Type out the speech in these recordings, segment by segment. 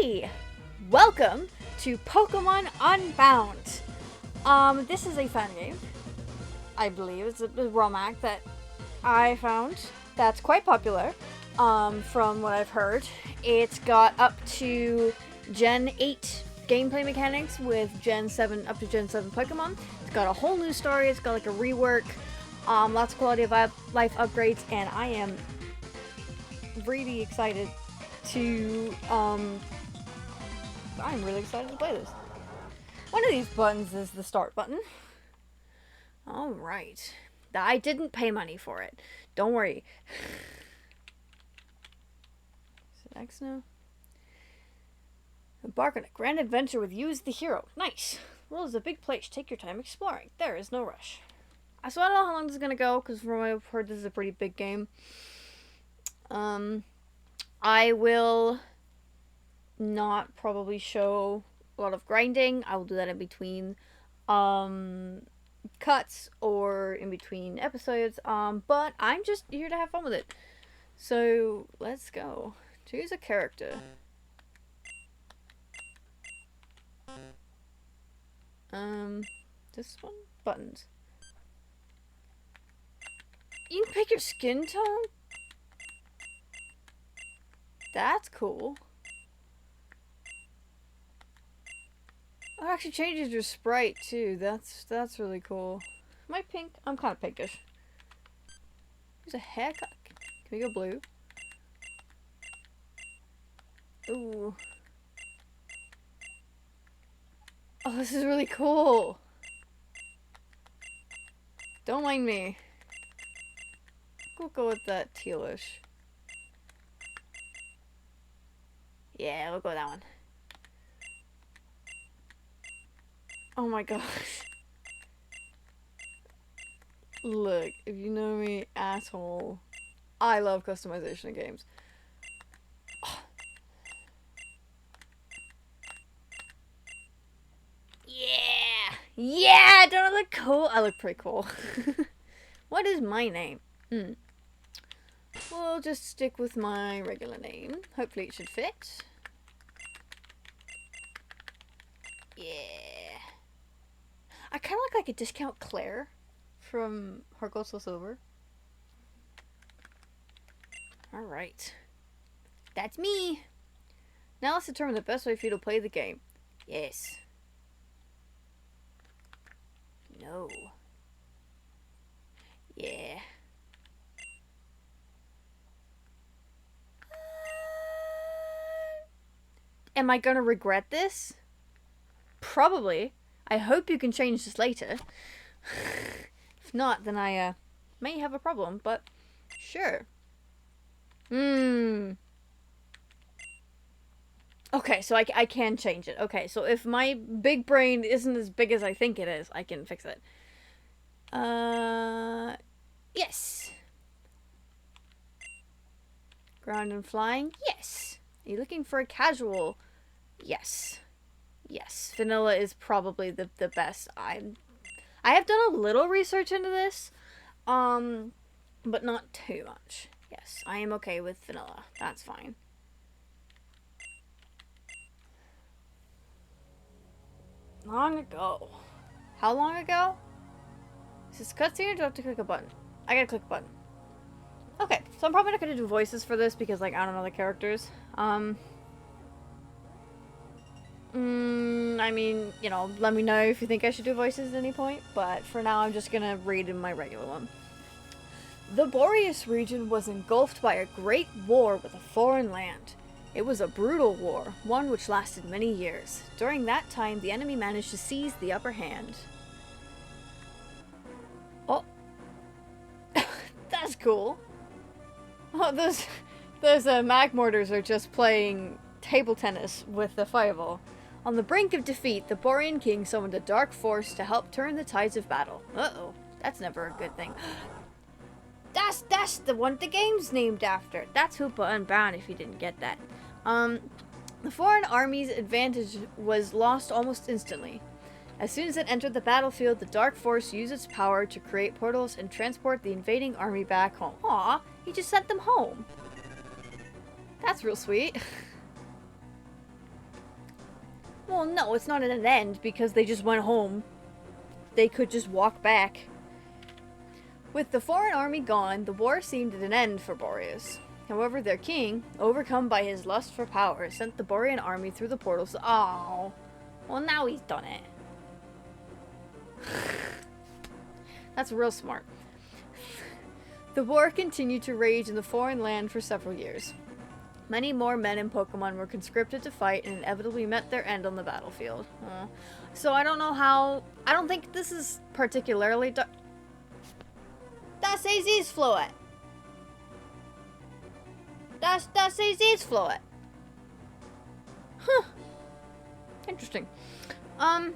Hey! Welcome to Pokemon Unbound. This is a fan game. I believe it's a ROM hack that I found that's quite popular, from what I've heard. It's got up to Gen 8 gameplay mechanics with Gen 7, up to Gen 7 Pokemon. It's got a whole new story, it's got like a rework, lots of quality of life upgrades, and I am really excited to, I'm really excited to play this. One of these buttons is the start button. Alright. I didn't pay money for it. Don't worry. Is it X now? Embark on a grand adventure with you as the hero. Nice. The world is a big place. Take your time exploring. There is no rush. So I don't know how long this is going to go, because from what I've heard, this is a pretty big game. I will not probably show a lot of grinding. I will do that in between cuts or in between episodes. But I'm just here to have fun with it. So let's go. Choose a character. This one? Buttons. You can pick your skin tone? That's cool. Oh, it actually changes your sprite too. That's really cool. Am I pink? I'm kind of pinkish. There's a haircut. Can we go blue? Ooh. Oh, this is really cool. Don't mind me. We'll go with that tealish. Yeah, we'll go with that one. Oh my gosh. Look, if you know me, asshole. I love customization in games. Oh. Yeah! Yeah! Don't I look cool? I look pretty cool. What is my name? We'll just stick with my regular name. Hopefully it should fit. Yeah. I kind of look like a discount Claire from Heart Gold Soul Silver. Alright. That's me. Now let's determine the best way for you to play the game. Yes. No. Yeah. Am I gonna regret this? Probably. I hope you can change this later. If not, then I may have a problem, but sure. Okay, so I can change it. Okay, so if my big brain isn't as big as I think it is, I can fix it. Yes. Ground and flying? Yes. Are you looking for a casual? Yes. Yes. Vanilla is probably the best. I have done a little research into this, but not too much. Yes, I am okay with vanilla. That's fine. Long ago. How long ago? Is this cutscene or do I have to click a button? I gotta click a button. Okay, so I'm probably not gonna do voices for this because, like, I don't know the characters. I mean, you know, let me know if you think I should do voices at any point, but for now I'm just gonna read in my regular one. The Boreas region was engulfed by a great war with a foreign land. It was a brutal war, one which lasted many years. During that time, the enemy managed to seize the upper hand. Oh. That's cool. Oh, those Magmortars are just playing table tennis with the fireball. On the brink of defeat, the Borean king summoned a dark force to help turn the tides of battle. Uh-oh. That's never a good thing. That's the one the game's named after. That's Hoopa Unbound, if you didn't get that. The foreign army's advantage was lost almost instantly. As soon as it entered the battlefield, the dark force used its power to create portals and transport the invading army back home. Aw, he just sent them home. That's real sweet. Well, no, it's not an end because they just went home. They could just walk back. With the foreign army gone, the war seemed at an end for Boreas. However, their king, overcome by his lust for power, sent the Borean army through the portals. Oh, well, now he's done it. That's real smart. The war continued to rage in the foreign land for several years. Many more men and Pokemon were conscripted to fight and inevitably met their end on the battlefield. So I don't know how... I don't think this is particularly... That's AZ's Floette. That's AZ's Floette. Huh. Interesting. Oh,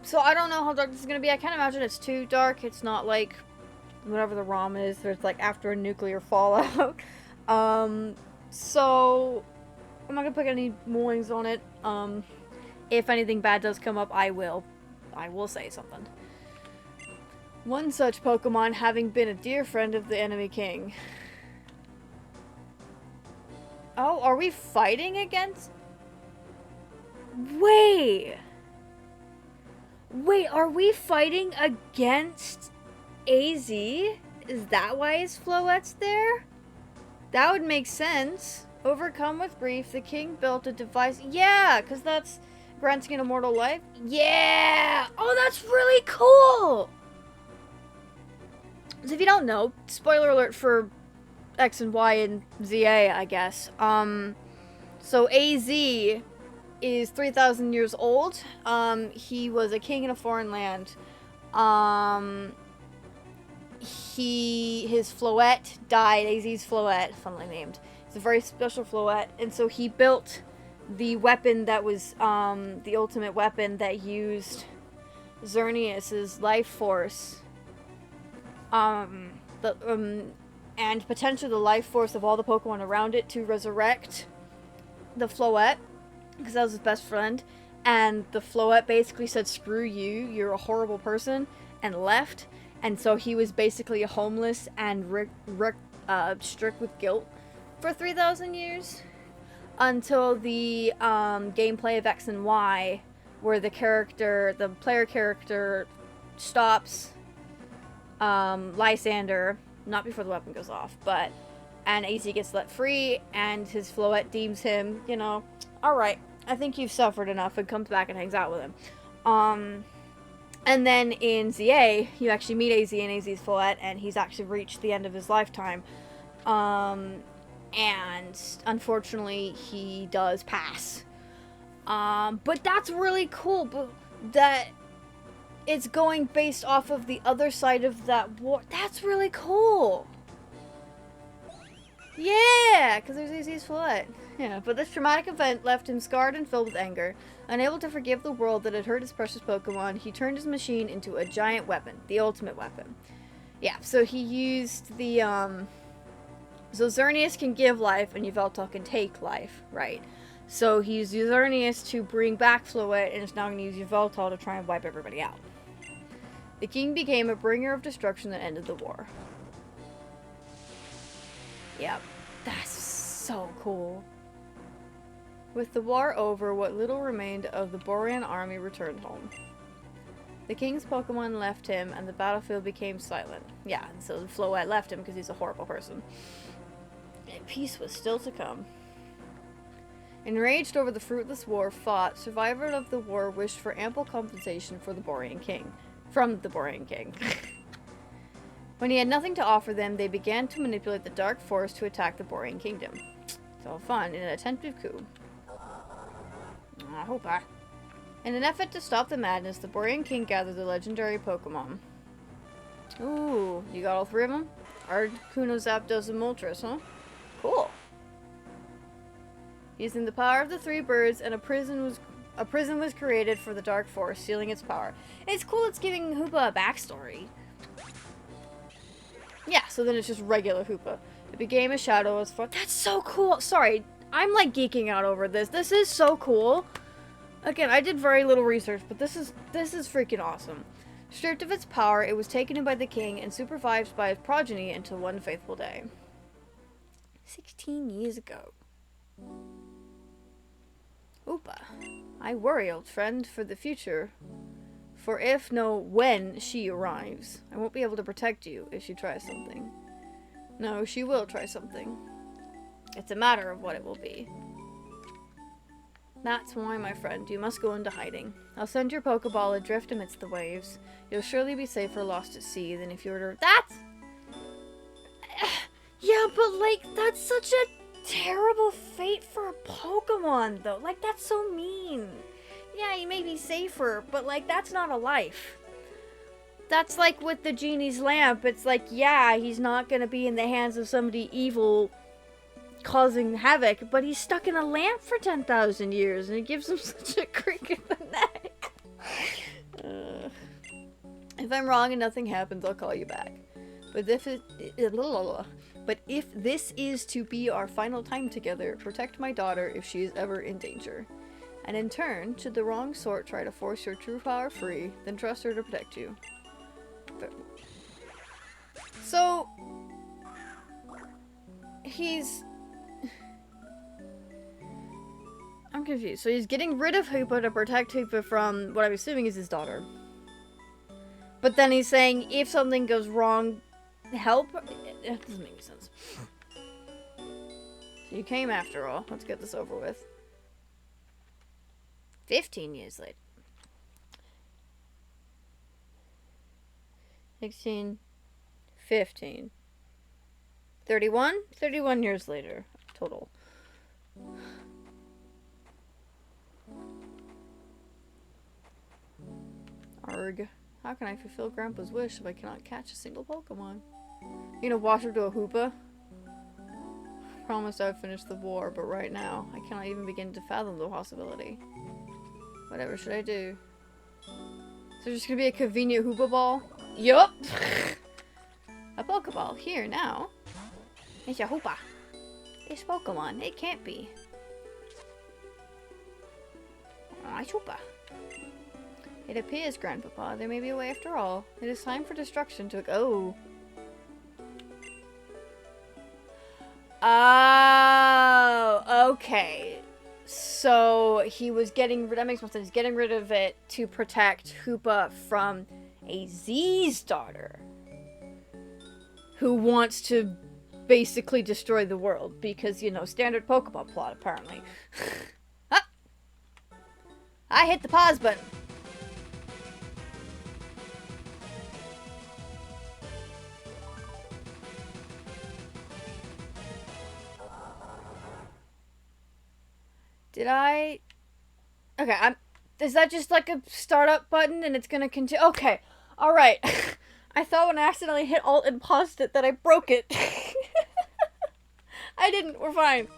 so I don't know how dark this is going to be. I can't imagine it's too dark. It's not like whatever the ROM is. There's like after a nuclear fallout. So I'm not going to put any warnings on it. If anything bad does come up, I will say something. One such Pokemon having been a dear friend of the enemy king. Oh, are we fighting against... Wait, are we fighting against AZ? Is that why his Floette's there? That would make sense. Overcome with grief, the king built a device. Yeah, because that's granting an immortal life. Yeah! Oh, that's really cool! So if you don't know, spoiler alert for X and Y and ZA, I guess. So AZ is 3,000 years old. He was a king in a foreign land. His Floette died. AZ's Floette, funnily named. It's a very special Floette, and so he built the weapon that was the ultimate weapon that used Xerneas's life force. And potentially the life force of all the Pokemon around it to resurrect the Floette, because that was his best friend. And the Floette basically said, "Screw you, you're a horrible person," and left. And so he was basically homeless and strict with guilt for 3,000 years. Until the gameplay of X and Y, where the player character stops Lysander, not before the weapon goes off, and AZ gets let free, and his Floette deems him, alright, I think you've suffered enough, and comes back and hangs out with him. And then in ZA, you actually meet AZ and AZ's Floette, and he's actually reached the end of his lifetime. And unfortunately, he does pass. But that's really cool, but that it's going based off of the other side of that war. That's really cool. Yeah, because there's AZ's Floette. Yeah, but this traumatic event left him scarred and filled with anger. Unable to forgive the world that had hurt his precious Pokemon, he turned his machine into a giant weapon, the ultimate weapon. Yeah, so he used the, so Xerneas can give life, and Yveltal can take life, right? So he used Xerneas to bring back Floette, and is now going to use Yveltal to try and wipe everybody out. The king became a bringer of destruction that ended the war. Yep, that's so cool. With the war over, what little remained of the Borean army returned home. The king's Pokemon left him, and the battlefield became silent. Yeah, and so Floette left him because he's a horrible person. And peace was still to come. Enraged over the fruitless war fought, survivors of the war wished for ample compensation for the Borean king. From the Borean king. When he had nothing to offer them, they began to manipulate the dark force to attack the Borean kingdom. It's all fun in an attempted coup. I hope I. In an effort to stop the madness, the Borean king gathered the legendary Pokemon. Ooh, you got all three of them? Articuno, Zapdos, and Moltres, huh? Cool. Using the power of the three birds, and a prison was created for the dark force, sealing its power. It's cool it's giving Hoopa a backstory. Yeah, so then it's just regular Hoopa. It became a shadow as far. That's so cool! Sorry, I'm like geeking out over this. This is so cool. Again, I did very little research, but this is freaking awesome. Stripped of its power, it was taken in by the king and supervised by his progeny until one fateful day. 16 years ago. Oopa. I worry, old friend, for the future. For if, no, when she arrives, I won't be able to protect you if she tries something. No, she will try something. It's a matter of what it will be. That's why, my friend, you must go into hiding. I'll send your Pokeball adrift amidst the waves. You'll surely be safer lost at sea than if you were to— That's... Yeah, but, like, that's such a terrible fate for a Pokemon, though. Like, that's so mean. Yeah, you may be safer, but, like, that's not a life. That's like with the genie's lamp. It's like, yeah, he's not gonna be in the hands of somebody evil causing havoc, but he's stuck in a lamp for 10,000 years, and it gives him such a crick in the neck. If I'm wrong and nothing happens, I'll call you back. But if this is to be our final time together, protect my daughter if she is ever in danger. And in turn, should the wrong sort try to force your true power free, then trust her to protect you. So, I'm confused. So he's getting rid of Hoopa to protect Hoopa from what I'm assuming is his daughter. But then he's saying if something goes wrong, help? It doesn't make any sense. So you came after all. Let's get this over with. 15 years later. 16, 15, 31 years later, total. Arg. How can I fulfill Grandpa's wish if I cannot catch a single Pokemon? You know, wash her to a Hoopa? Promised I'd finish the war, but right now, I cannot even begin to fathom the possibility. Whatever should I do? Is there just gonna be a convenient Hoopa ball? Yup! A Pokeball, here, now. It's a Hoopa. It's Pokemon, it can't be. Oh, it's Hoopa. It appears, Grandpapa, there may be a way after all. It is time for destruction to— Oh! Oh, okay. So, he was getting— that makes more sense. He's getting rid of it to protect Hoopa from a Z's daughter, who wants to basically destroy the world because, you know, standard Pokemon plot, apparently. Ah! I hit the pause button. Did I? Okay, is that just like a startup button and it's gonna continue? Okay, alright. I thought when I accidentally hit Alt and paused it that I broke it. I didn't, we're fine.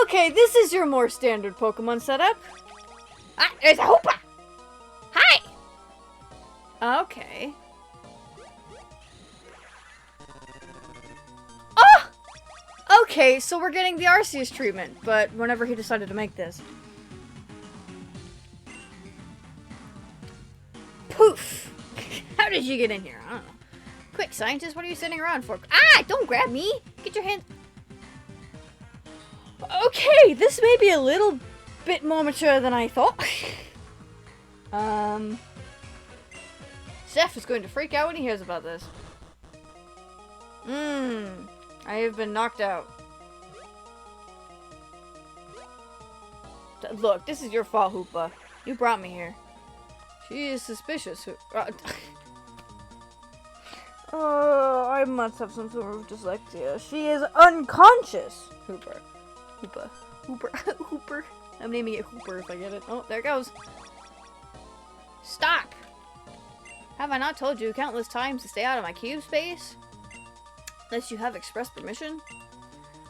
Okay, this is your more standard Pokemon setup. Ah, there's a Hoopa! Hi! Okay. Oh! Okay, so we're getting the Arceus treatment, but whenever he decided to make this. Poof! How did you get in here? I don't know. Quick, scientist, what are you sitting around for? Ah! Don't grab me! Get your hand... Okay, this may be a little bit more mature than I thought. Seth is going to freak out when he hears about this. I have been knocked out. Look, this is your fault, Hoopa. You brought me here. She is suspicious. Oh, I must have some sort of dyslexia. She is unconscious. Hooper. Hooper. I'm naming it Hooper if I get it. Oh, there it goes. Stop! Have I not told you countless times to stay out of my cube space? Unless you have express permission?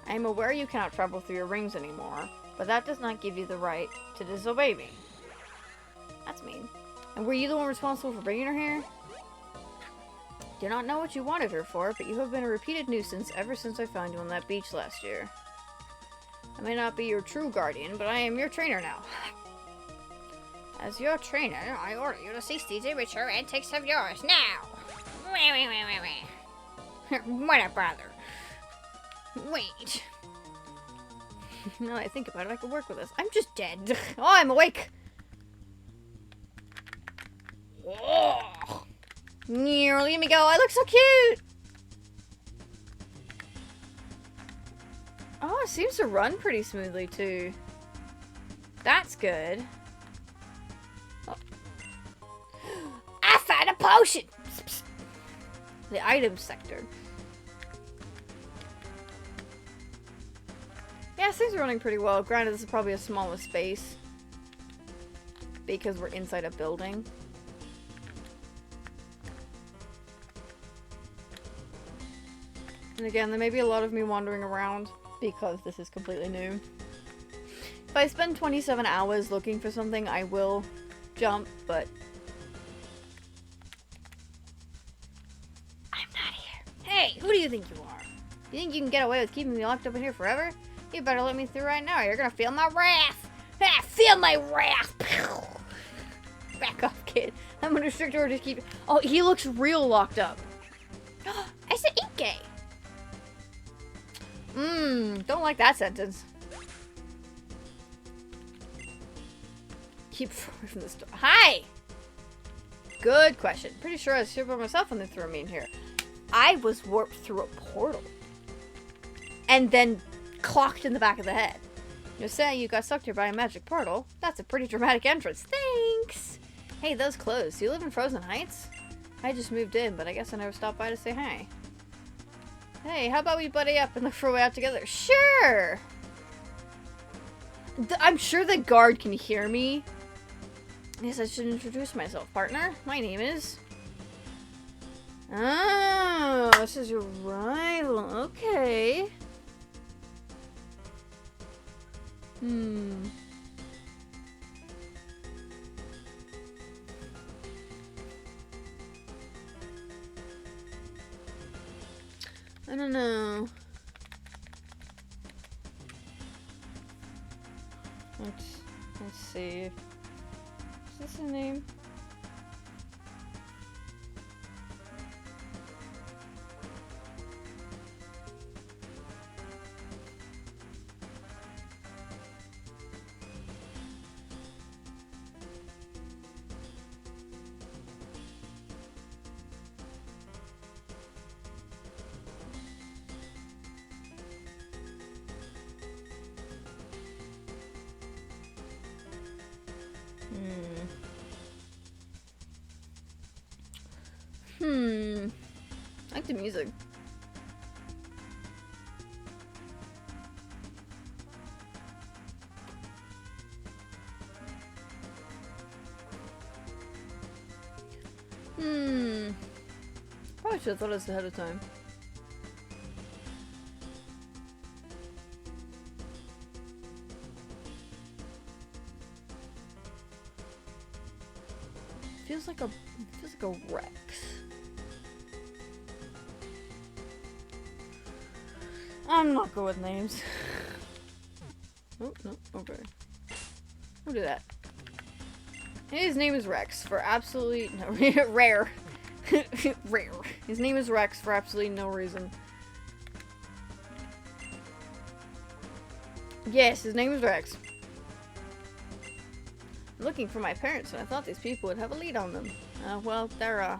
I am aware you cannot travel through your rings anymore, but that does not give you the right to disobey me. That's mean. And were you the one responsible for bringing her here? Do not know what you wanted her for, but you have been a repeated nuisance ever since I found you on that beach last year. I may not be your true guardian, but I am your trainer now. As your trainer, I order you to cease these immature antics of yours now! What a bother. Wait. Now that I think about it, I could work with this. I'm just dead. Oh, I'm awake. Oh. Let me go. I look so cute. Oh, it seems to run pretty smoothly too. That's good. Oh. I found a potion. Psst, psst. The items sector. Yeah, things are running pretty well. Granted, this is probably a smaller space because we're inside a building. And again, there may be a lot of me wandering around because this is completely new. If I spend 27 hours looking for something, I will jump, but I'm not here. Hey, who do you think you are? You think you can get away with keeping me locked up in here forever? You better let me through right now. You're gonna feel my wrath. Ah, feel my wrath. Back off, kid. I'm under strict orders to keep. Oh, he looks real locked up. I said Inkay. Don't like that sentence. Keep far from the store. Hi! Good question. Pretty sure I was here by myself when they threw me in here. I was warped through a portal. And then clocked in the back of the head. You're saying you got sucked here by a magic portal? That's a pretty dramatic entrance. Thanks! Hey, those clothes. Do you live in Frozen Heights? I just moved in, but I guess I never stopped by to say hi. Hey, how about we buddy up and look for a way out together? Sure! I'm sure the guard can hear me. I guess I should introduce myself, partner. My name is... Oh, this is your rival. Okay. I don't know. Let's see. Is this a name? I like the music. Probably should have thought of this ahead of time. Feels like a Rex. I'm not good with names. Oh, no, okay. We'll do that. His name is Rex for absolutely no rare. Rare. His name is Rex for absolutely no reason. Yes, his name is Rex. I'm looking for my parents, and I thought these people would have a lead on them. Well, they're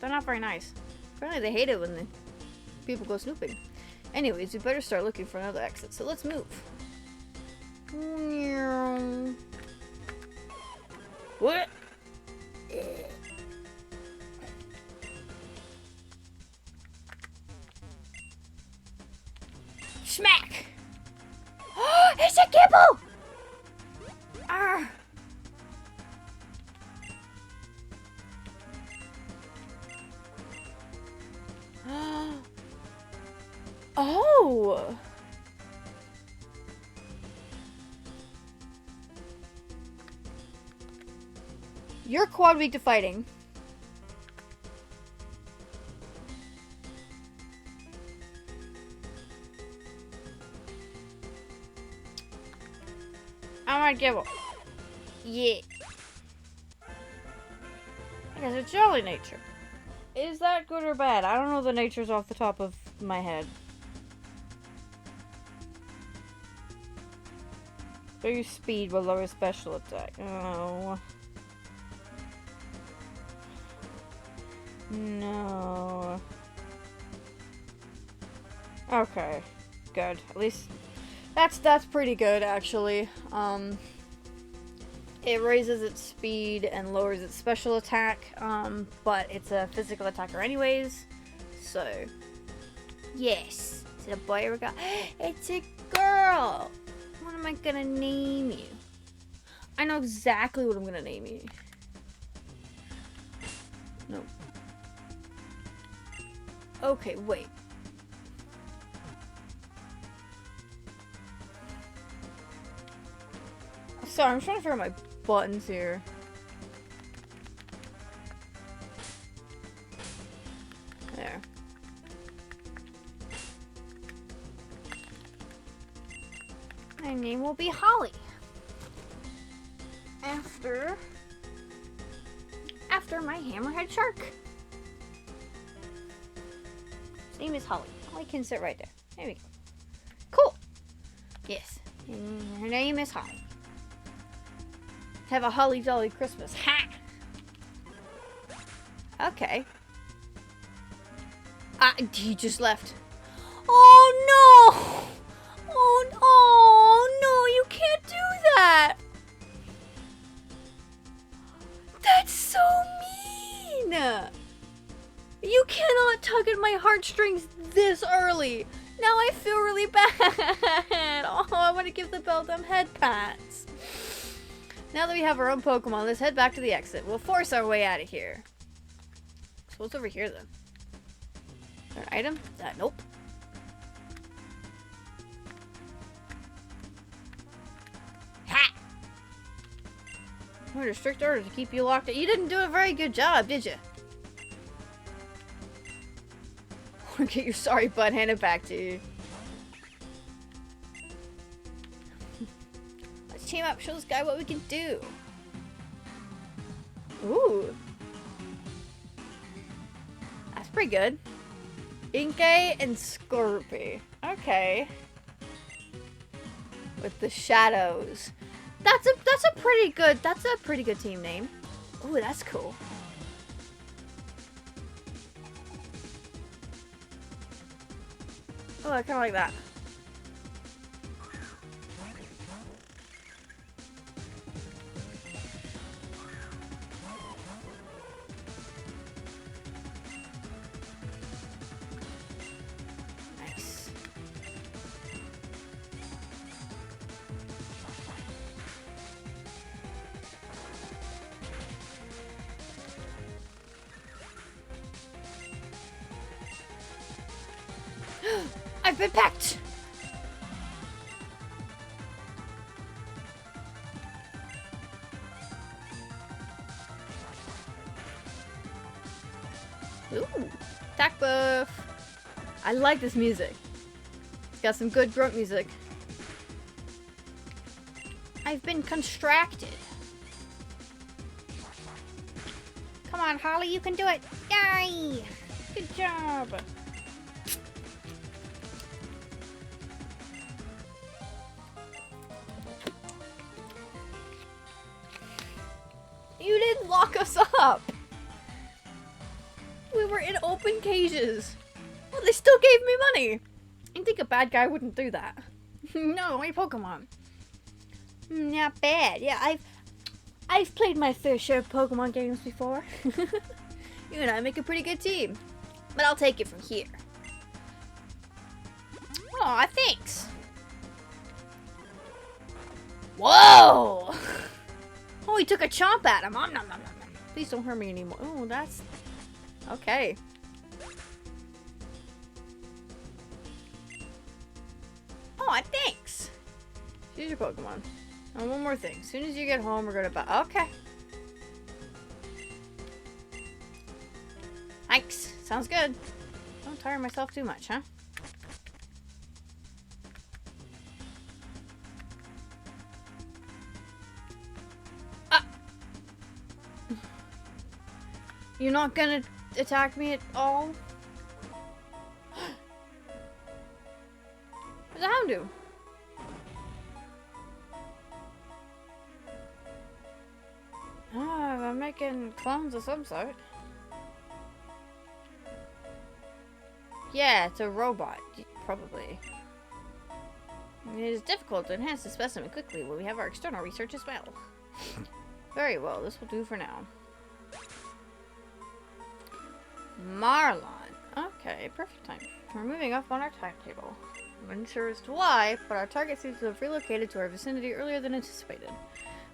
not very nice. Apparently they hate it when the people go snooping. Anyways, we better start looking for another exit, so let's move. What? Smack! Oh, it's a kibble! Ah! Oh! You're quad weak to fighting. I might give up. Yeah. I guess it's jolly nature. Is that good or bad? I don't know the natures off the top of my head. Boost speed will lower special attack. Oh. No. Okay. Good. At least that's pretty good actually. It raises its speed and lowers its special attack, but it's a physical attacker anyways. So, yes. Is it a boy or a girl? It's a girl! What am I gonna name you? I know exactly what I'm gonna name you. Nope. Okay, wait. Sorry, I'm trying to figure out my buttons here. There. My name will be Holly. After my hammerhead shark. His name is Holly. Holly can sit right there. There we go. Cool. Yes. And her name is Holly. Have a holly jolly Christmas. Ha! Okay. He just left. Oh no! Oh no, you can't do that! That's so mean! You cannot tug at my heartstrings this early! Now I feel really bad! Oh, I want to give the Beldum head pats. Now that we have our own Pokemon, let's head back to the exit. We'll force our way out of here. So what's over here then? Is there an item? Nope. Ha! Under strict order to keep you locked up. You didn't do a very good job, did you? Get your sorry butt handed back to you. Let's team up, show this guy what we can do. Ooh. That's pretty good. Inkay and Scorpy. Okay. With the shadows. That's a pretty good team name. Ooh, that's cool. Oh, I kinda like that. Nice. I've been packed! Ooh, attack buff. I like this music. It's got some good grunt music. I've been constracted. Come on, Holly, you can do it. Yay! Good job. You didn't lock us up. We were in open cages. Well, they still gave me money. I think a bad guy wouldn't do that. No, my Pokemon. Not bad. Yeah, I've played my fair share of Pokemon games before. You and I make a pretty good team. But I'll take it from here. Aw, thanks. Whoa! Oh, he took a chomp at him. Nom, nom, nom, nom. Please don't hurt me anymore. Oh, that's... Okay. Oh, thanks. Choose your Pokemon. And one more thing. As soon as you get home, we're gonna buy... Okay. Thanks. Sounds good. Don't tire myself too much, huh? You're not gonna attack me at all? What's the Houndoom? Ah, I'm making clones of some sort. Yeah, it's a robot, probably. It is difficult to enhance the specimen quickly when we have our external research as well. Very well, this will do for now. Marlon. Okay, perfect time. We're moving up on our timetable. I'm unsure as to why, but our target seems to have relocated to our vicinity earlier than anticipated.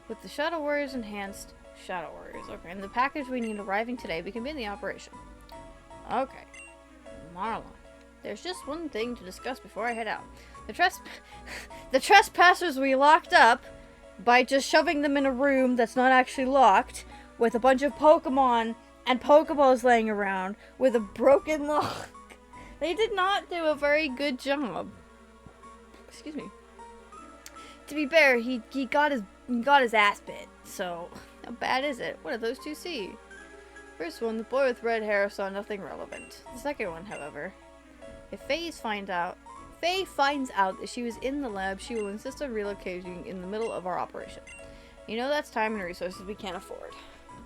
With the Shadow Warriors enhanced... Shadow Warriors, okay. And the package we need arriving today, we can begin the operation. Okay. Marlon. There's just one thing to discuss before I head out. The trespassers we locked up by just shoving them in a room that's not actually locked with a bunch of Pokemon and Pokeballs laying around with a broken lock. They did not do a very good job. Excuse me. To be fair, he got his ass bit. So how bad is it? What did those two see? First one, the boy with red hair saw nothing relevant. The second one, however, if Faye finds out that she was in the lab, she will insist on relocating in the middle of our operation. You know that's time and resources we can't afford.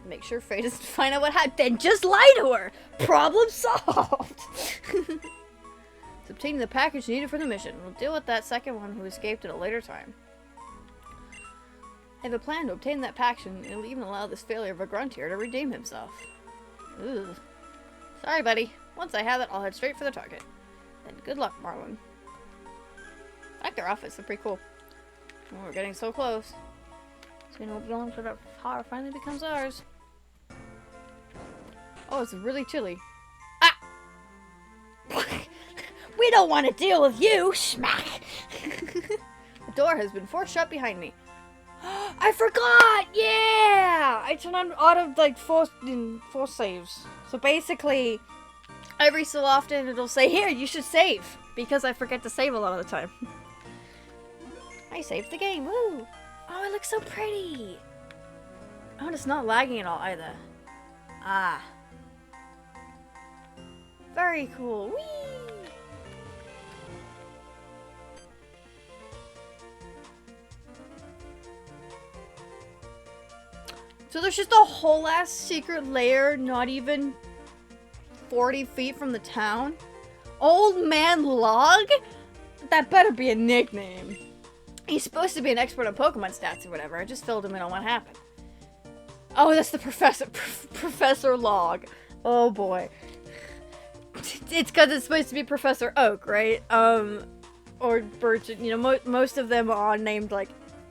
Make sure Faye doesn't find out what happened. Then just lie to her! Problem solved! It's obtaining the package needed for the mission. We'll deal with that second one who escaped at a later time. I have a plan to obtain that package and it'll even allow this failure of a gruntier to redeem himself. Ugh. Sorry, buddy. Once I have it, I'll head straight for the target. Then good luck, Marlon. I like their outfits, they're pretty cool. Oh, we're getting so close. So we won't be long until that power finally becomes ours. Oh, it's really chilly. Ah! We don't want to deal with you! Smack! The door has been forced shut behind me. I forgot! Yeah! I turn on auto, like, force saves. So basically, every so often it'll say, here, you should save. Because I forget to save a lot of the time. I saved the game, woo! Oh, it looks so pretty! Oh, and it's not lagging at all either. Ah. Very cool. Whee! So there's just a whole ass secret lair, not even 40 feet from the town? Old Man Log? That better be a nickname. He's supposed to be an expert on Pokemon stats or whatever. I just filled him in on what happened. Oh, that's the professor. Professor Log. Oh boy. It's because it's supposed to be Professor Oak, right? Or Birch. You know, most of them are named like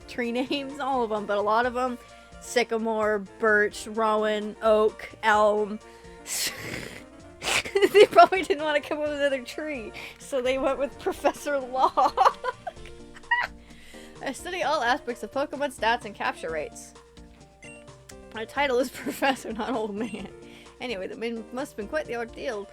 tree names. All of them, but a lot of them. Sycamore, Birch, Rowan, Oak, Elm. They probably didn't want to come up with another tree, so they went with Professor Log. I study all aspects of Pokemon stats and capture rates. My title is Professor, not Old Man. Anyway, that must have been quite the ordeal.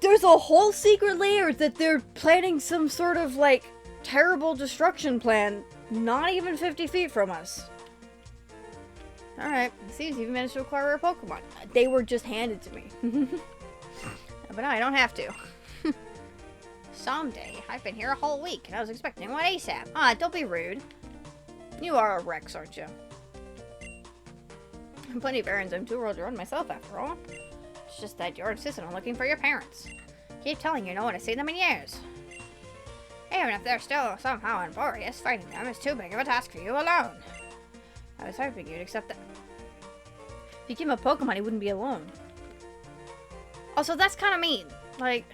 There's a whole secret layer that they're planning some sort of, like, terrible destruction plan, not even 50 feet from us. Alright, it seems you even managed to acquire a Pokemon. They were just handed to me. But no, I don't have to. Someday. I've been here a whole week, and I was expecting one ASAP. Ah, don't be rude. You are a Rex, aren't you? I'm plenty of errands. I'm too old to run myself, after all. It's just that you're insistent on looking for your parents. Keep telling you no one has seen them in years. Even if they're still somehow in Boreas, finding them is too big of a task for you alone. I was hoping you'd accept that. If he became a Pokemon, he wouldn't be alone. Also, that's kind of mean. Like,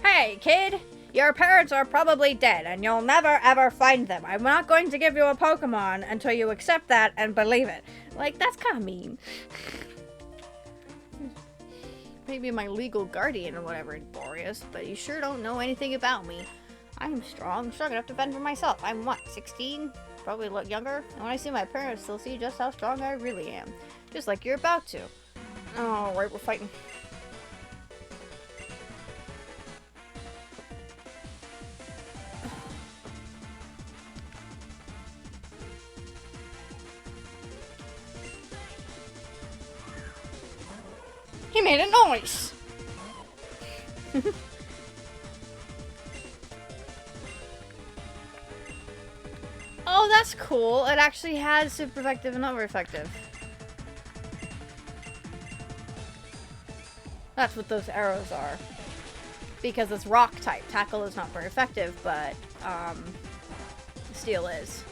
hey, kid, your parents are probably dead, and you'll never ever find them. I'm not going to give you a Pokemon until you accept that and believe it. Like, that's kind of mean. Maybe my legal guardian or whatever in Boreas, but you sure don't know anything about me. I'm strong enough to fend for myself. I'm what, 16? Probably a lot younger. And when I see my parents, they'll see just how strong I really am. Just like you're about to. Oh, right, we're fighting. He made a noise! Oh, that's cool. It actually has super effective and not very effective. That's what those arrows are. Because it's rock type. Tackle is not very effective, but steel is.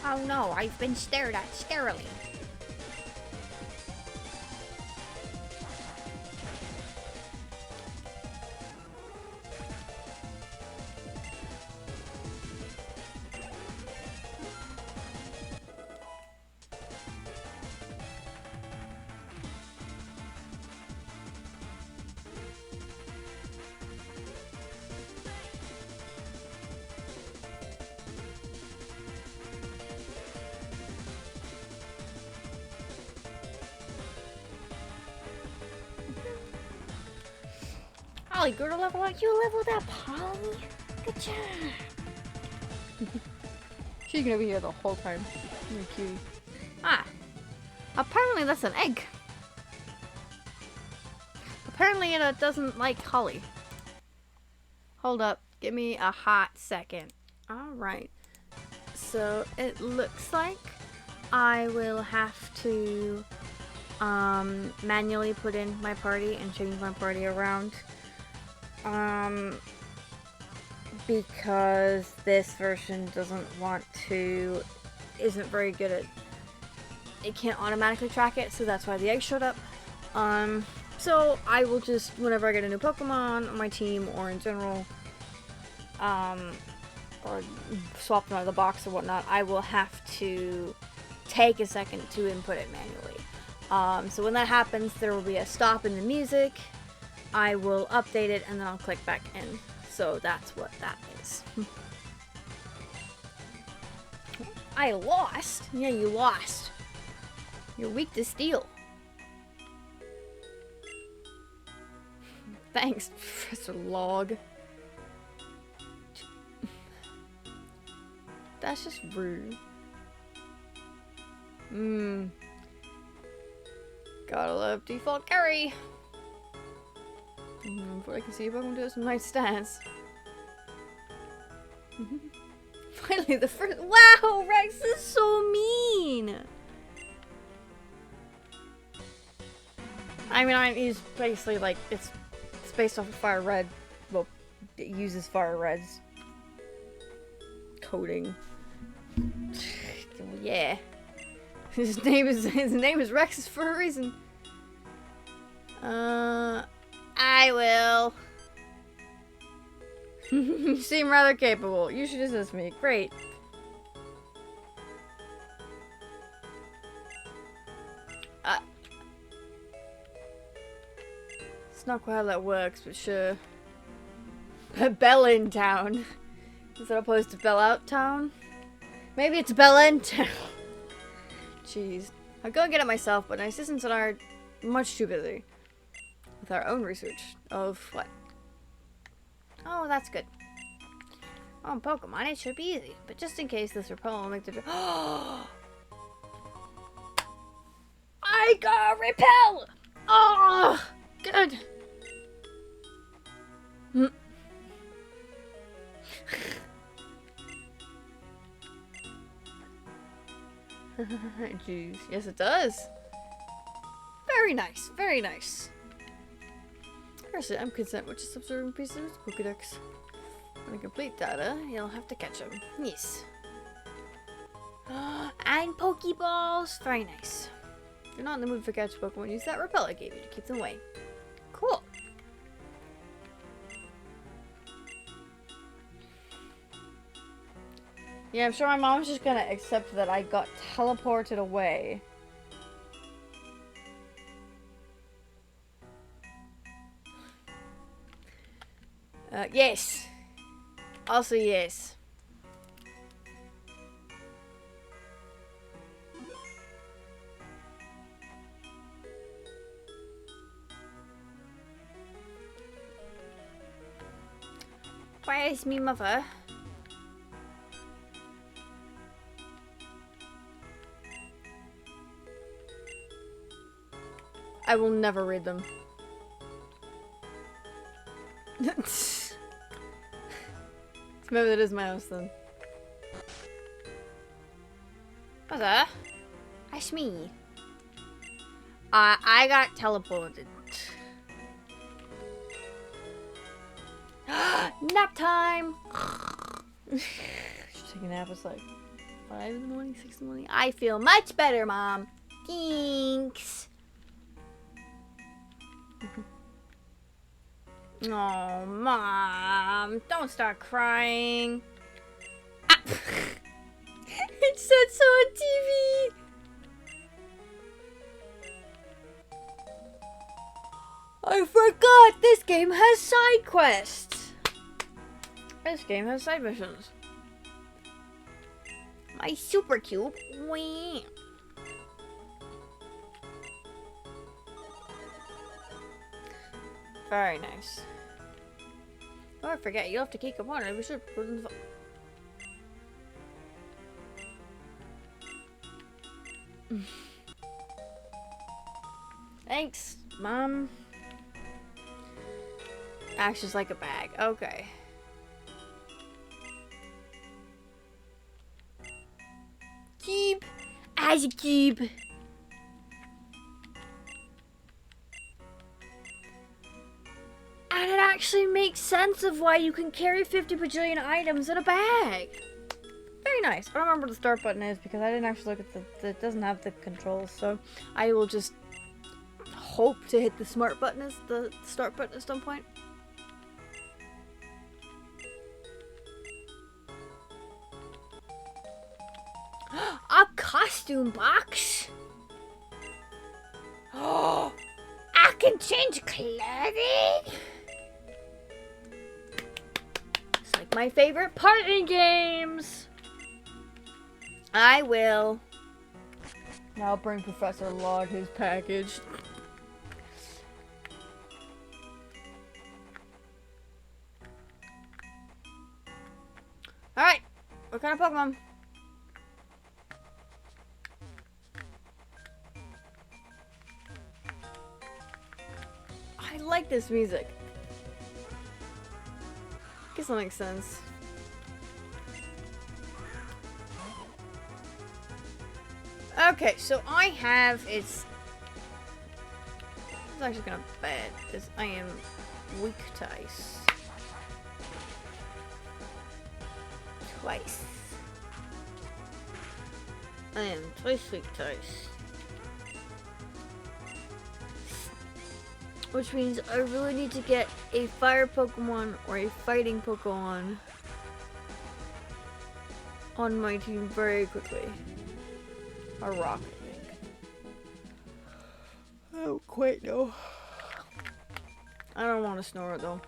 Oh no, I've been stared at scarily. Ollie, go to level up. You leveled up, Holly. Good job. She's gonna be here the whole time. You're cute. Ah. Apparently that's an egg. Apparently it doesn't like Holly. Hold up. Give me a hot second. Alright. So it looks like I will have to manually put in my party and change my party around. Because this version isn't very good at, it can't automatically track it, so that's why the egg showed up. So I will just, whenever I get a new Pokemon on my team or in general, or swap them out of the box or whatnot, I will have to take a second to input it manually. So when that happens, there will be a stop in the music. I will update it and then I'll click back in. So that's what that is. I lost? Yeah, you lost. You're weak to steel. Thanks, Professor Log. That's just rude. Gotta love default carry. Before I can see if I can do some nice stats. Finally, the first. Wow, Rex is so mean. I mean, he's basically like it's based off of FireRed. Well, it uses FireRed's coding. Yeah, his name is Rex for a reason. I will. You seem rather capable. You should assist me. Great. It's not quite how that works, but sure. Bell in town. Is that opposed to Bell out town? Maybe it's Bell in town. Jeez. I'll go and get it myself, but my assistants are much too busy with our own research of what? Oh, that's good. On Pokemon, it should be easy, but just in case this repel will make the. I got repel. Oh, good. Jeez, yes, it does. Very nice, very nice. Firstly, I'm content with just observing pieces of Pokedex. When I complete data, you'll have to catch them. Yes. And Pokeballs! Very nice. If you're not in the mood for catch Pokemon, use that repel I gave you to keep them away. Cool. Yeah, I'm sure my mom's just gonna accept that I got teleported away. Yes. Also, yes. Where's me mother? I will never read them. Maybe that is my house then. What's that? That's me. I got teleported. Nap time! Just taking a nap. It's like 5 in the morning, 6 in the morning. I feel much better, Mom. Thanks. Oh, Mom. Don't start crying. Ah. It said so on TV. I forgot this game has side quests. This game has side missions. My super cube. Wham. Very nice. Oh, I forget. You have to keep on it. We should put in the. Thanks, Mom. Acts just like a bag. Okay. Keep as a keep. And it actually makes sense of why you can carry 50 bajillion items in a bag. Very nice. I don't remember what the start button is because I didn't actually look at it doesn't have the controls, so I will just hope to hit the smart button as the start button at some point. A costume box. Oh, I can change clothing. It's like my favorite part in games. I will. Now I'll bring Professor Log his package. Alright. What kind of Pokemon? I like this music. Guess that makes sense. Okay, so I have it's actually gonna bet because I am weak to ice. Twice. I am twice weak to ice. Which means I really need to get a fire Pokemon or a fighting Pokemon on my team very quickly. A rock, I think. I don't quite know. I don't want to snore it though.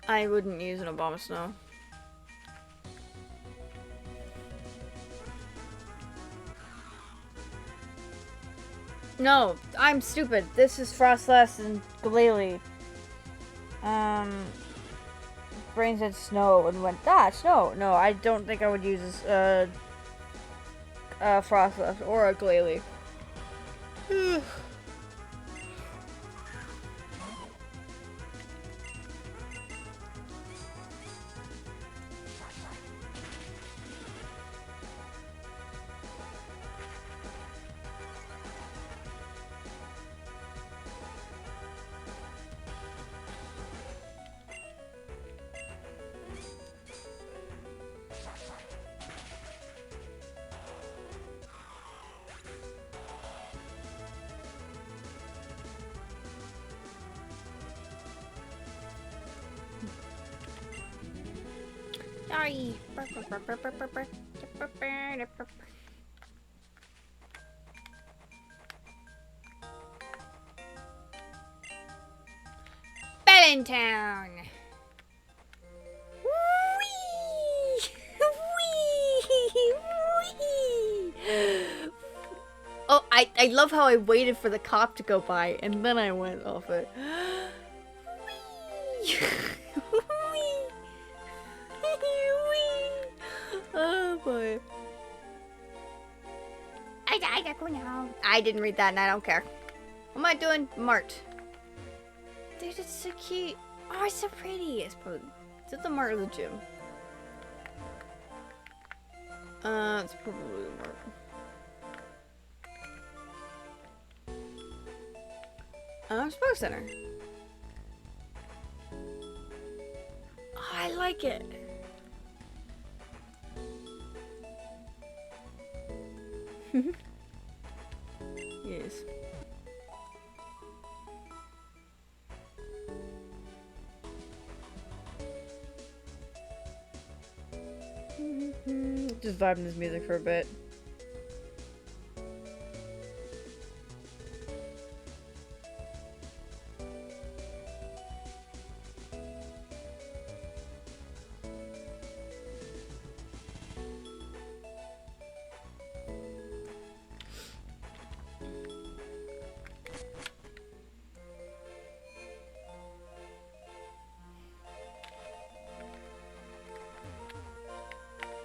I wouldn't use an Abomasnow. No, I'm stupid. This is Frostlass and Glalie. Brain said snow and went, snow. No, I don't think I would use this, Frostlass or a Glalie. Sorry. Bellintown. Whee! Whee! Whee! Oh, I love how I waited for the cop to go by and then I went off it. Whee! Oh boy. I didn't read that and I don't care. What am I doing? Mart. Dude, it's so cute. Oh, it's so pretty. It's probably... Is it the Mart or the gym? It's probably the Mart. Sports Center. Oh, I like it. Yes. Just vibing this music for a bit.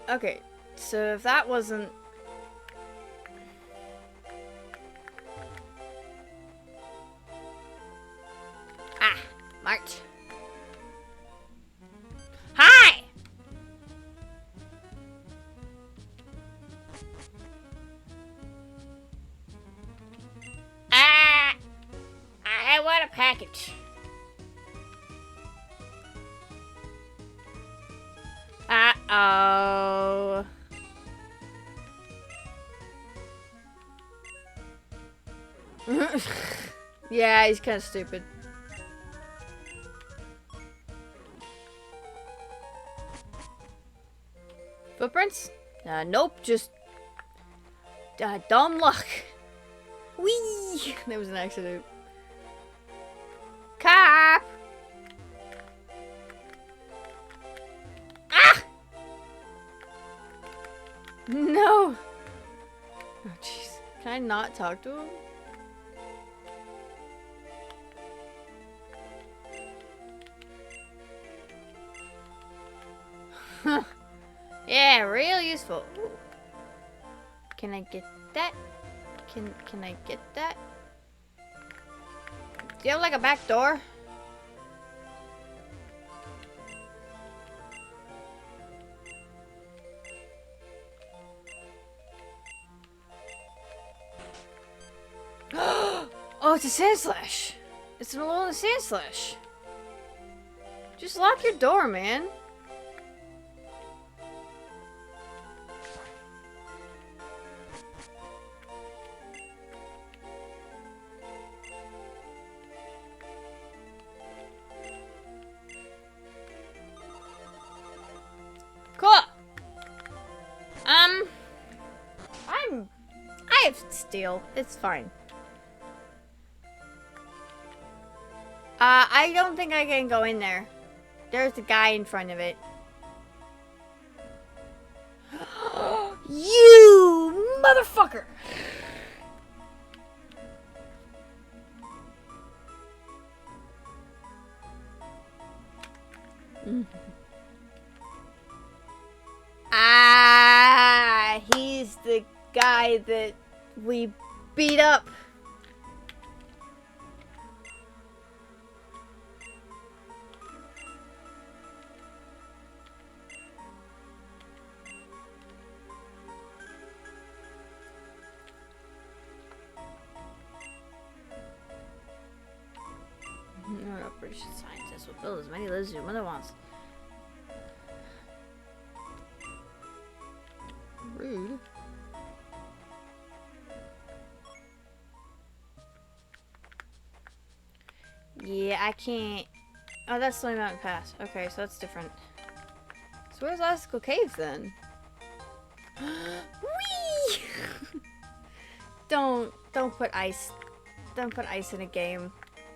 Okay, so if that wasn't... Ah, Mart. Hi! I want a package. Uh-oh. Yeah, he's kind of stupid. Footprints? Nope, just dumb luck. Whee! That was an accident. Cop! Ah! No! Oh, jeez. Can I not talk to him? Huh. Yeah, real useful. Ooh. Can I get that? Can I get that? Do you have like a back door? Oh, it's a sand slash. It's an alone sand slash. Just lock your door, man. Cool. I have steel. It's fine. I don't think I can go in there. There's a guy in front of it. You motherfucker! Ah, he's the guy that we beat up. No, British scientists will build as many lizards as your mother wants. Rude. Yeah, I can't. Oh, that's Slime Mountain Pass. Okay, so that's different. So where's Icicle Cave then? Whee! Don't put ice. Don't put ice in a game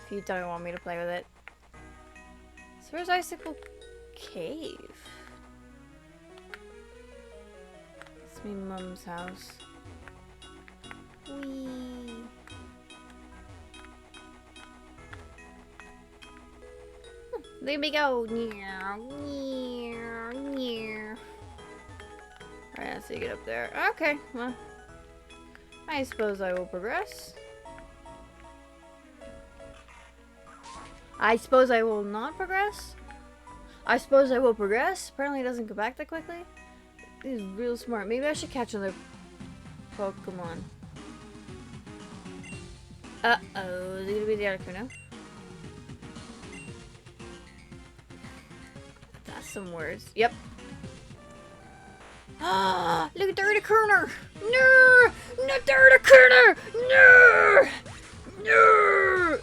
if you don't want me to play with it. So where's Icicle Cave? It's me mum's house. Whee! There we go. Alright, let's see, get up there. Okay, well, I suppose I will progress. I suppose I will not progress. I suppose I will progress. Apparently it doesn't go back that quickly. He's real smart. Maybe I should catch another Pokemon. Uh-oh. Is it gonna be the Articuno? That's some words. Yep. Ah! Look at the Articuno! No! Not the Articuno! No! No!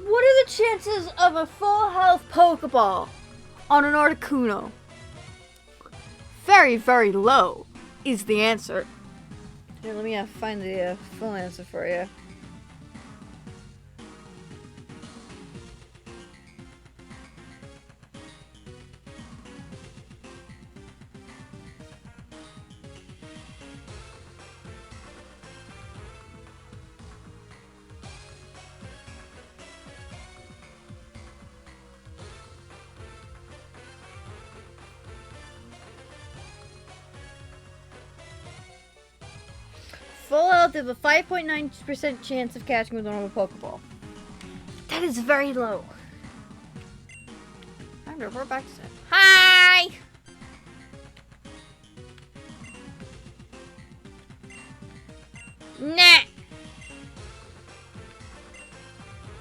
What are the chances of a full health Pokeball on an Articuno? Very, very low is the answer. Here, let me find the full answer for you. Full health of a 5.9% chance of catching with a normal Pokeball. That is very low. I'm gonna report back to Sam. Hi! Nah!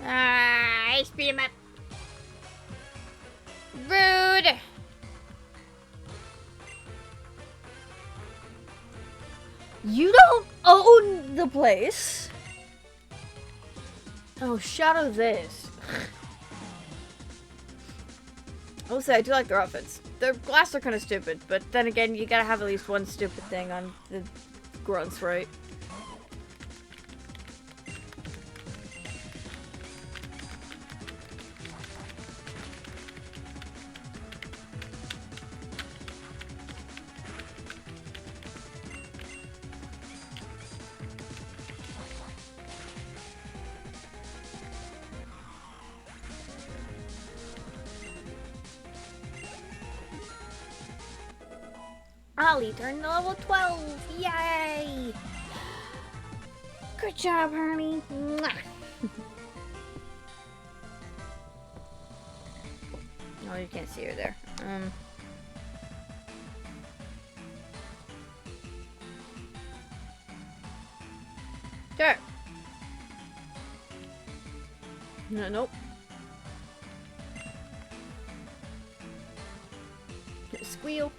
I speed him up. Rude! You don't own the place. Oh, shadow this. I'll say I do like their outfits. Their glasses are kind of stupid, but then again, you gotta have at least one stupid thing on the grunts, right? Ollie turned to level 12! Yay! Good job, honey! Mwah. Oh, you can't see her there. Sure. No, nope. Squeal.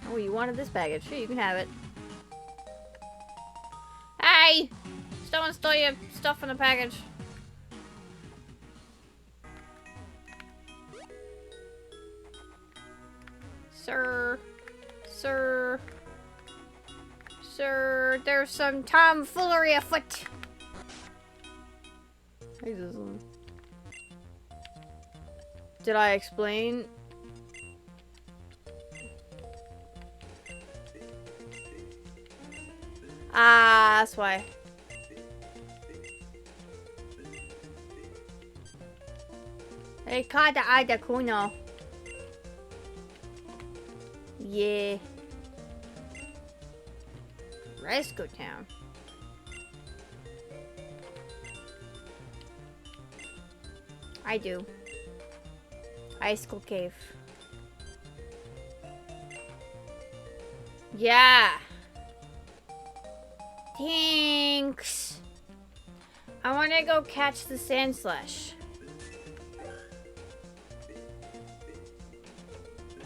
Oh, you wanted this baggage. Sure, you can have it. Hey! Someone stole your stuff in the package. Sir. Sir. Sir, there's some tomfoolery afoot. Did I explain? Ah, that's why. They caught the Articuno. Yeah. Rescue Town. I do. High School Cave. Yeah. Thanks. I want to go catch the Sand Slash.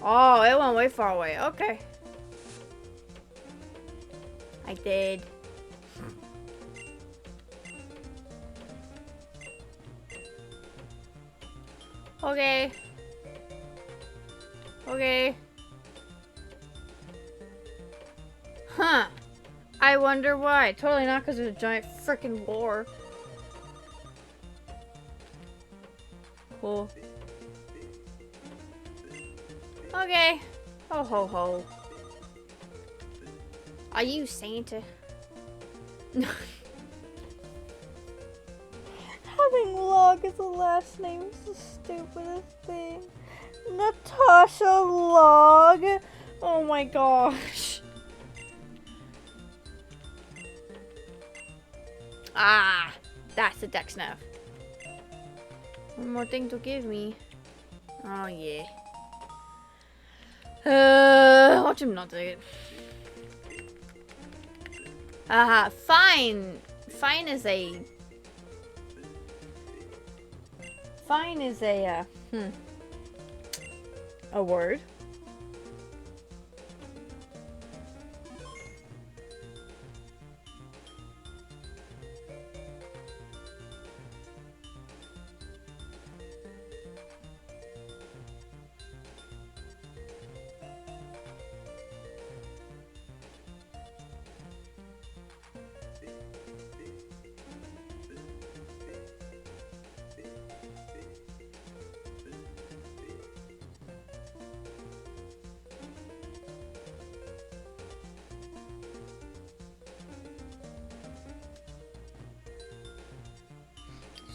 Oh, it went way far away. Okay. I did. Okay. Okay. Huh. I wonder why. Totally not because there's a giant frickin' war. Cool. Okay. Ho ho ho. Are you Santa? Having Log as a last name is the stupidest thing. Natasha Log. Oh my gosh. Ah, that's the deck snav. One more thing to give me. Oh yeah. Watch him not take it. Aha, fine. Fine is a. Fine is a. A word.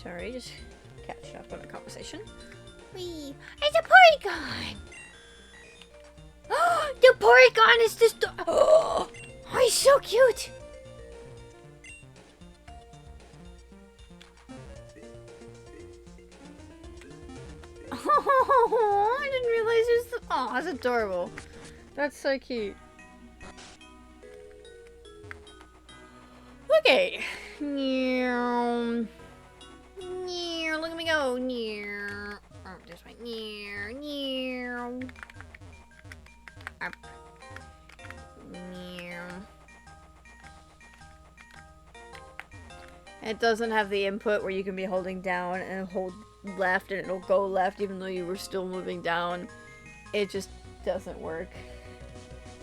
Sorry, just catching up on the conversation. Wee! It's a Porygon! Oh, the Porygon is this. Oh, he's so cute! Oh, I didn't realize it was. Oh, that's adorable. That's so cute. Okay. Look at me go. Oh, this way. Up. It doesn't have the input where you can be holding down and hold left and it'll go left even though you were still moving down. It just doesn't work.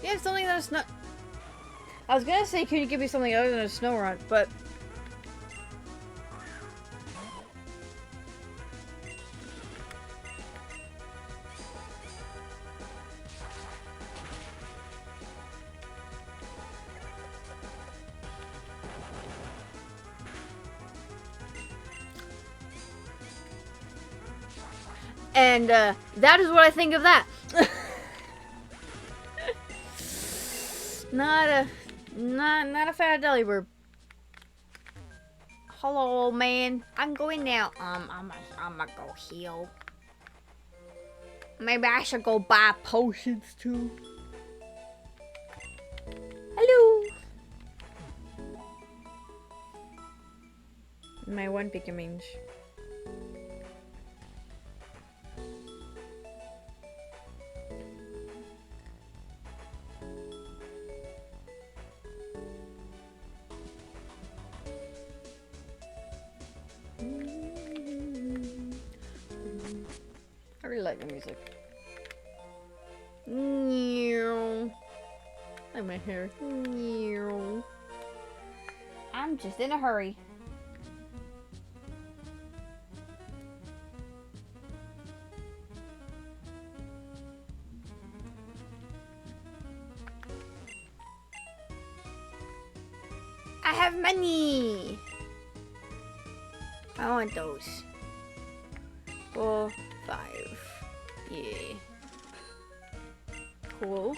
Yeah, something that's not. I was gonna say, can you give me something other than a snow run, but. And that is what I think of that. Not a fat deli bird. Hello, old man. I can go in now. I'm gonna go heal. Maybe I should go buy potions too. Hello. My one Pokemon. I really like the music. I like my hair. I'm just in a hurry. I have money. I want those. 4, 5. Yeah. Cool.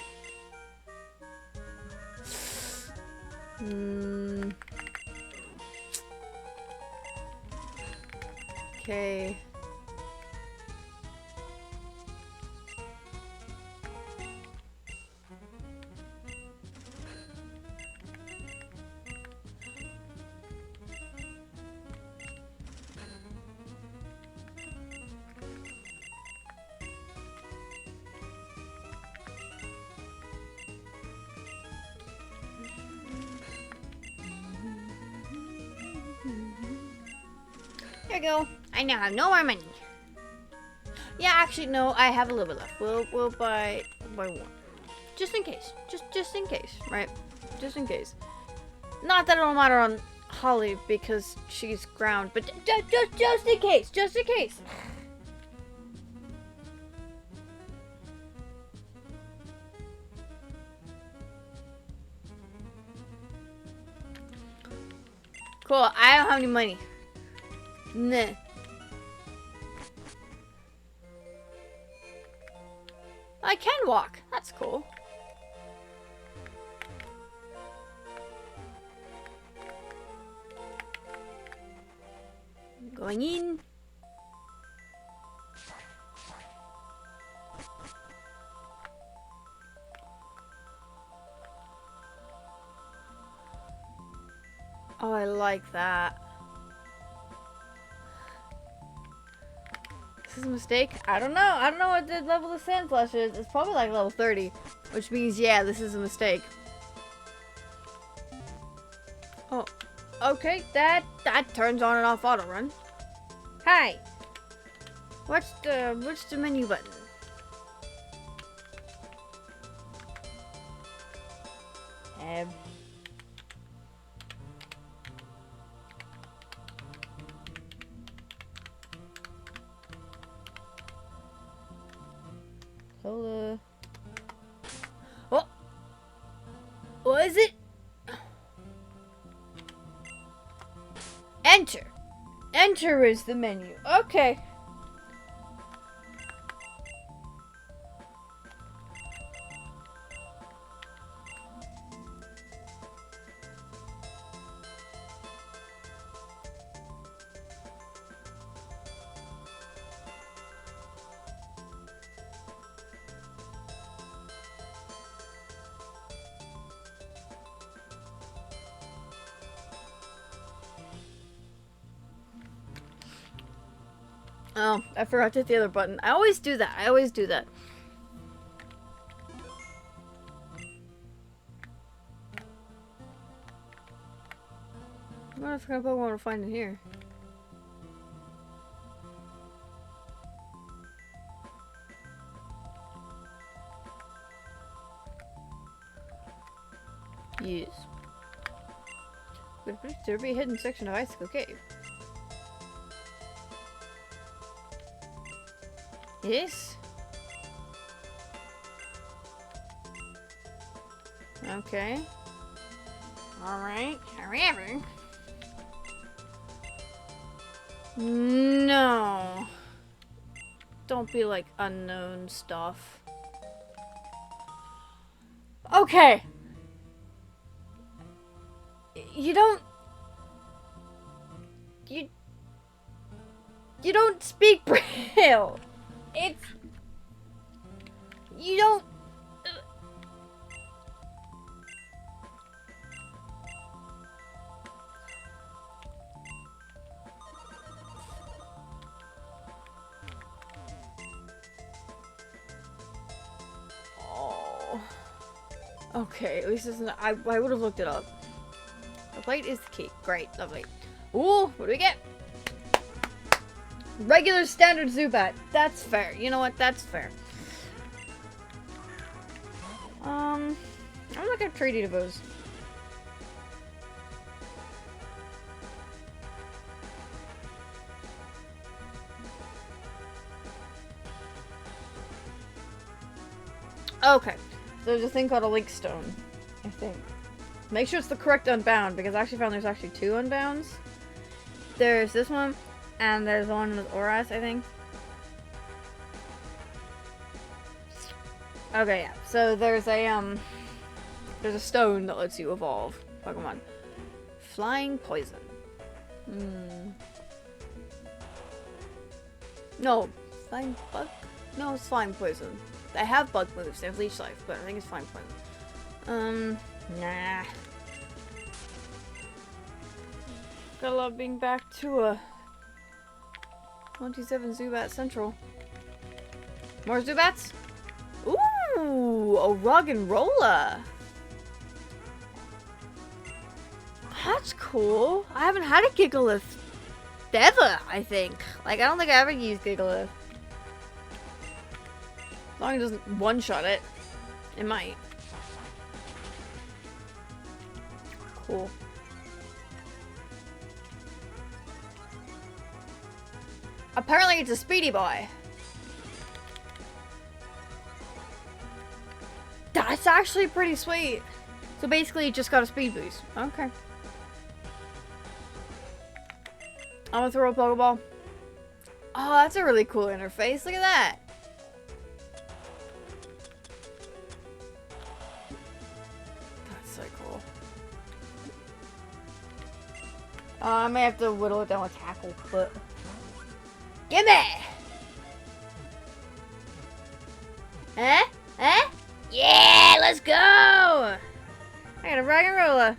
Okay. There we go. I now have no more money. Yeah, actually, no. I have a little bit left. We'll buy one, just in case. Just in case, right? Just in case. Not that it'll matter on Holly because she's ground, but just in case. Just in case. Cool. I don't have any money. Nah. I can walk. That's cool. Going in. Oh, I like that. This is a mistake? I don't know. I don't know what the level of Sand Flash is. It's probably like level 30. Which means, yeah, this is a mistake. Oh. Okay, that turns on and off auto run. Hi. What's the menu button? Cola. Oh! What is it? Enter. Enter is the menu. Okay. Oh, I forgot to hit the other button. I always do that. I always do that. What if I forgot Pokemon to find in here? Yes. There be a hidden section of Icicle Cave. Yes. Okay. Alright. However. No. Don't be like unknown stuff. Okay. You don't speak Braille. It's you don't Oh. Okay, at least it's not, I would have looked it up. The plate is the key. Great, lovely. Ooh, what do we get? Regular standard Zubat. That's fair. You know what? That's fair. I'm not gonna trade either of those. Okay. So there's a thing called a link stone, I think. Make sure it's the correct Unbound, because I actually found there's actually 2 Unbounds. There's this one, and there's one with Oras, I think. Okay, yeah. So there's a stone that lets you evolve Pokemon. Flying Poison. No, Flying Bug? No, it's Flying Poison. They have bug moves, they have Leech Life, but I think it's Flying Poison. Nah. Gotta love being back to a 27 Zubat Central. More Zubats? Ooh, a Rug and Rolla. That's cool. I haven't had a Gigalith ever, I think. Like, I don't think I ever used Gigalith. As long as it doesn't one-shot it, it might. Cool. Apparently it's a speedy boy. That's actually pretty sweet. So basically it just got a speed boost. Okay. I'm gonna throw a Pokeball. Oh, that's a really cool interface. Look at that. That's so cool. I may have to whittle it down with tackle, but... Gimme! Huh? Huh? Yeah, let's go! I got a rock and roller.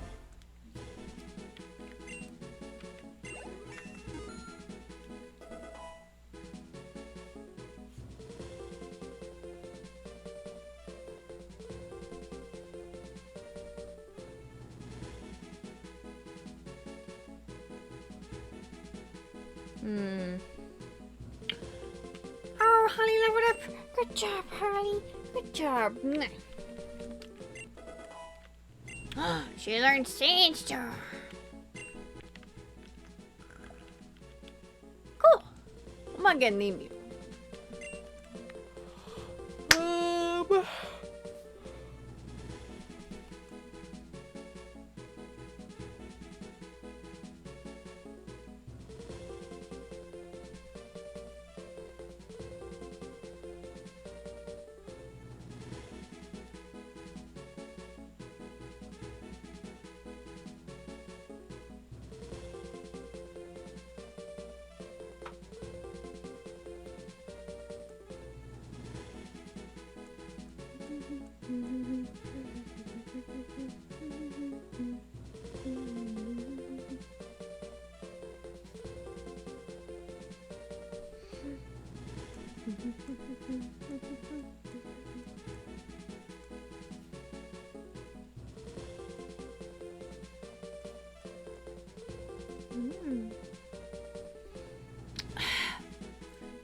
Oh, Holly leveled up. Good job, Holly. Good job. She learned Sandstorm. Cool. I'm not gonna name you.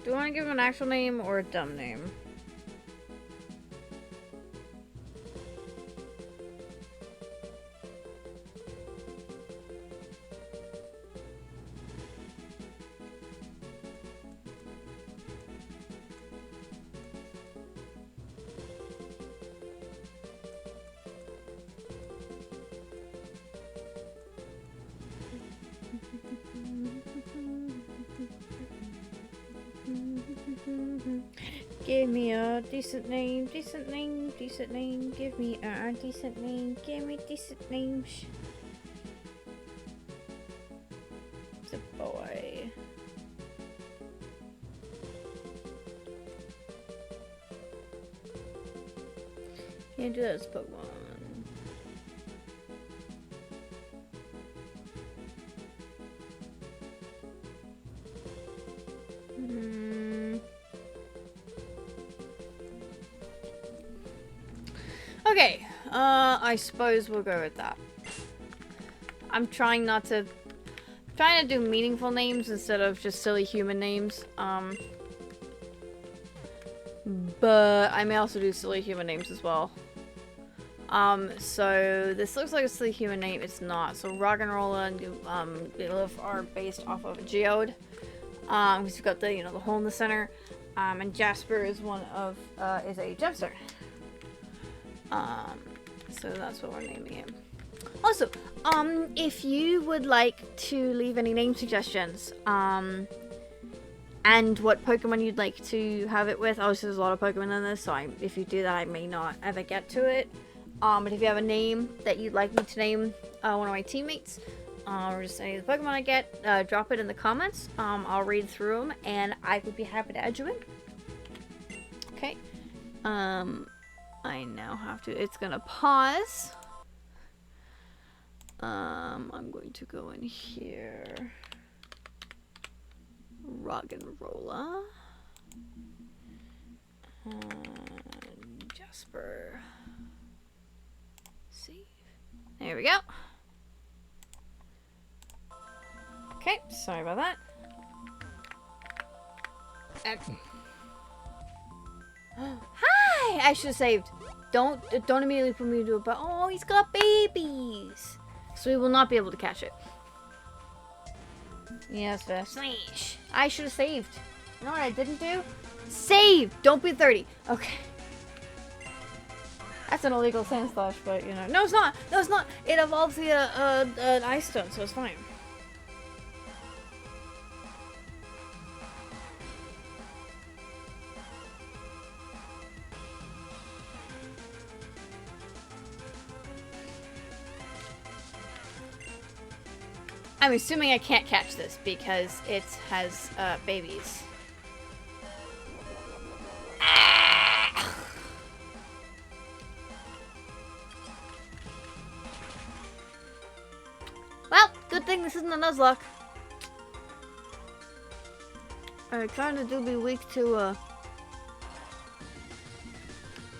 Do you want to give him an actual name or a dumb name? Give me a decent name, decent name, decent name. Give me a decent name, give me decent names. It's a boy. Can't do this, Pokemon. Okay, I suppose we'll go with that. I'm trying to do meaningful names instead of just silly human names. But I may also do silly human names as well. So this looks like a silly human name. It's not. So Rock and Rolla and Lilith are based off of a Geode. Because you've got the the hole in the center. And Jasper is is a gemstone. So that's what we're naming him. Also, if you would like to leave any name suggestions, and what Pokemon you'd like to have it with, obviously there's a lot of Pokemon in this, so if you do that, I may not ever get to it. But if you have a name that you'd like me to name one of my teammates, or just any of the Pokemon I get, drop it in the comments. I'll read through them, and I would be happy to add you in. Okay. I now have to, it's gonna pause. I'm going to go in here. Rock and Rolla. Jasper. Save. There we go. Okay, sorry about that. Hi! I should have saved. Don't immediately put me into it, but oh, he's got babies. So we will not be able to catch it. Yes, slash. I should have saved. You know what I didn't do? Save! Don't be 30. Okay. That's an illegal sand slash, but no, it's not. No, it's not. It evolves via an ice stone, so it's fine. I'm assuming I can't catch this because it has babies. Ah! Well, good thing this isn't a Nuzlocke. I kinda do be weak to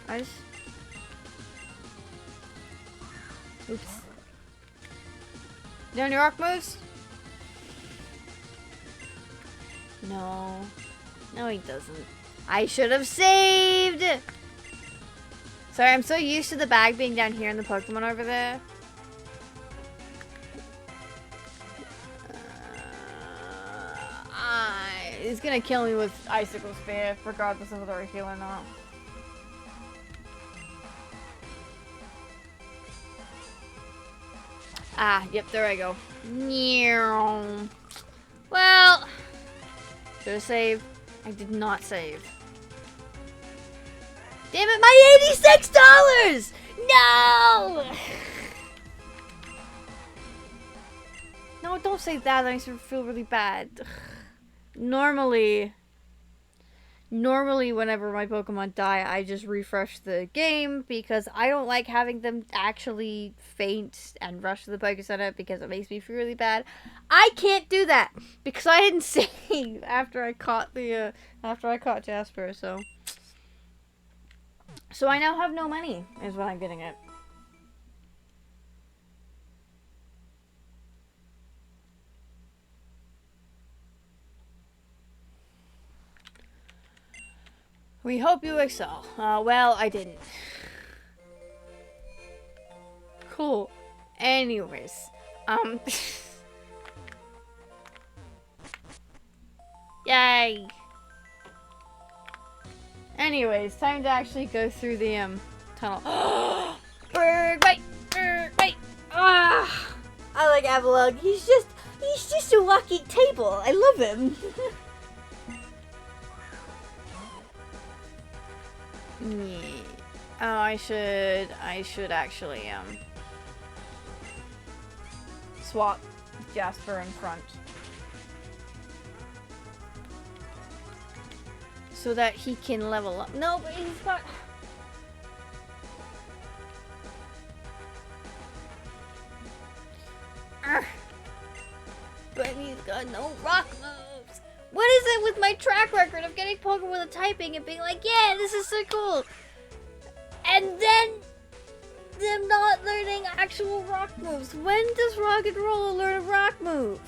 ice. Oops. You know any rock moves? No. No, he doesn't. I should have saved! Sorry, I'm so used to the bag being down here and the Pokemon over there. He's gonna kill me with Icicle Spear, regardless of whether I heal or not. Ah, yep, there I go. Well, should have saved. I did not save. Damn it, my $86! No! No, don't say that. That makes me feel really bad. Normally, whenever my Pokemon die, I just refresh the game because I don't like having them actually faint and rush to the Poké Center because it makes me feel really bad. I can't do that because I didn't save after I caught the Jasper. So I now have no money, is what I'm getting at. We hope you excel. Well, I didn't. Cool. Anyways, yay. Anyways, time to actually go through the tunnel. Bird bite! Bird bite! Ah! I like Avalugg. He's just a walking table. I love him. Yeah. Oh, I should actually swap Jasper in front so that he can level up. No, but he's got. But he's got no rock moves. What is it with my track record of getting Pokemon with a typing and being like, yeah, this is so cool, and then them not learning actual rock moves? When does Rock and Roll learn a rock move?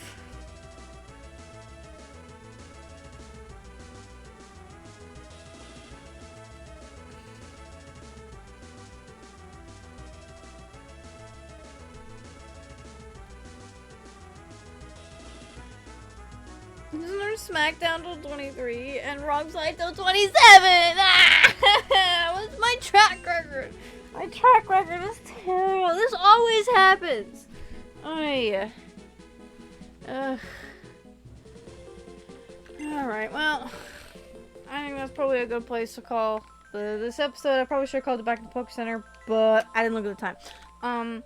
SmackDown till 23 and Wrong Side till 27. Ah! What's my track record? My track record is terrible. This always happens. Oh yeah. Alright, well, I think that's probably a good place to call this episode. I probably should have called it back to the Poké Center, but I didn't look at the time.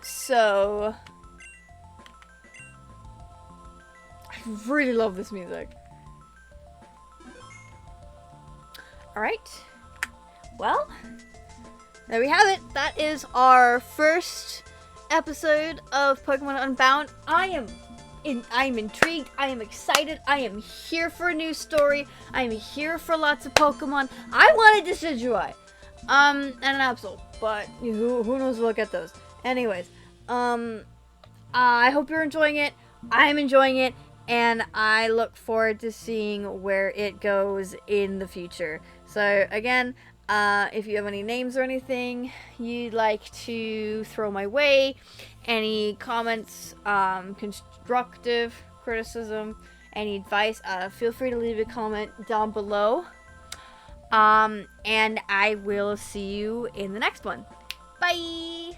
So I really love this music. Alright. Well, there we have it. That is our first episode of Pokemon Unbound. I'm intrigued. I am excited. I am here for a new story. I am here for lots of Pokemon. I wanted Decidueye. And an Absol, but who knows if we'll get those. Anyways, I hope you're enjoying it. I'm enjoying it. And I look forward to seeing where it goes in the future. So again, if you have any names or anything you'd like to throw my way, any comments, constructive criticism, any advice, feel free to leave a comment down below. And I will see you in the next one. Bye!